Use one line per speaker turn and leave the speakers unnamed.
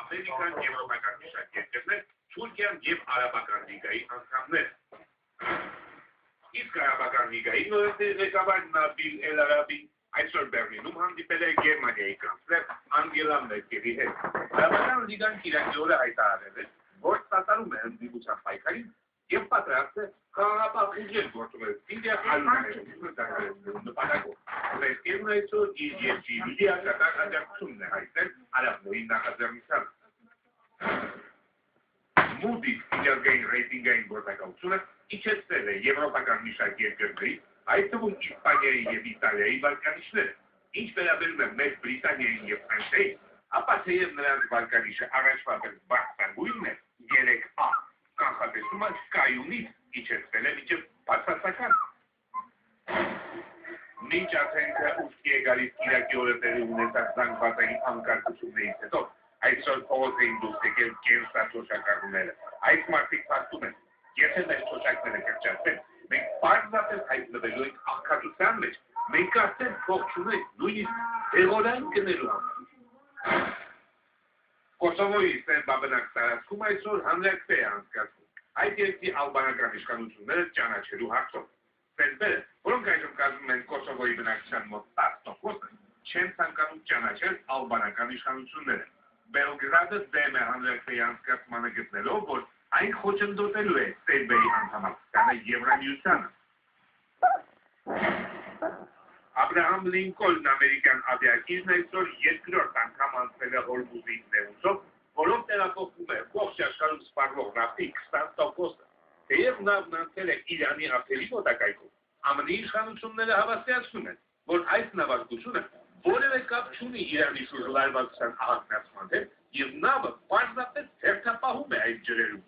Ամերիկան եվրոպական մի շարք երկրներ, Թուրքիան և Արաբական լիգայի անդամներ։ Իսկ Արաբական լիգայի նորեստերի ղեկավար Նաբիլ Էլ-Արաբին այսօր Բեռլինում հանդիպել է Գերմանիայի կանցլեր Անգելա Մերկելի հետ։ Արաբական լիգան կիրակի օրը հայտարարել է, որ սատարում է ընդդիմության պայքարին և պատրաստ է խաղաղապահ ուժեր գործուղել Սիրիայի հանրահայտությունը նպատակով։ Մերկելն այսօր իր երկրի լիակատար աջակցությունն է հայտնել արաբների նախաձեռնությանը։ Moody's միջազգային ռեյտինգային գործակալությունը իջեցրել է եվրոպական մի շարք երկրների, այդ թվում Իսպանիայի և Իտալիայի վարկանիշները, ինչ վերաբերում է Մեծ Բրիտանիային և Ֆրանսիային, ապա թեև նրանց վարկանիշը առաջվա պես բարձրագույնն է 3A, կանխատեսումը կայունից իջեցրել է մինչև բացասական։ Մինչ արդեն ուշքի է գալիս կիրակի օրը տեղի ունեցած զանգվածային անկարգություններից հետո, այսօր փողոց էին դուրս եկել կենսաթոշակառուները։ Այս մարդիկ փաստում են, եթե մեր թոշակները կրճատվեն, մենք պարզապես հայտնվելու ենք աղքատության մեջ, մենք արդեն փող չունենք, նույնիսկ դեղորայք գնելու համար։ Կոսովոյի սերբաբնակ տարածքում այսօր հանրաքվե է անցկացվում, այդ երկրի ալբանական իշխանությունները ճանաչելու հարցով։ Սերբերը, որոնք այժմ կազմում են Կոսովոյի բնակչության մոտ 10%, չեն ցանկանում ճանաչել ալբանական իշխանությունները։ Բելգրադը դեմ է հանրաքվեի անցկացմանը գտնելով, որ այն խոչընդոտելու է Սերբիայի անդամակցությանը Եվրամիությանը։ Աբրահամ Լինկոլն ամերիկյան ավիակիրն այսօր երկրորդ անգամ անցել է Հորմուզի նեղուցով, որով տեղափոխվում է ողջ աշխարհում սպառվող նավթի 20%-ը։ Թեև նավն անցել է Իրանի ափերի մոտակայքում, ԱՄՆ-ի իշխանությունները հավաստիացնում են, որ այս նավարկությունը որևէ կապ չունի Իրանի շուրջ լարվածության ահագնացման հետ, և նավը պարզապես հերթապահում է այդ ջրերում։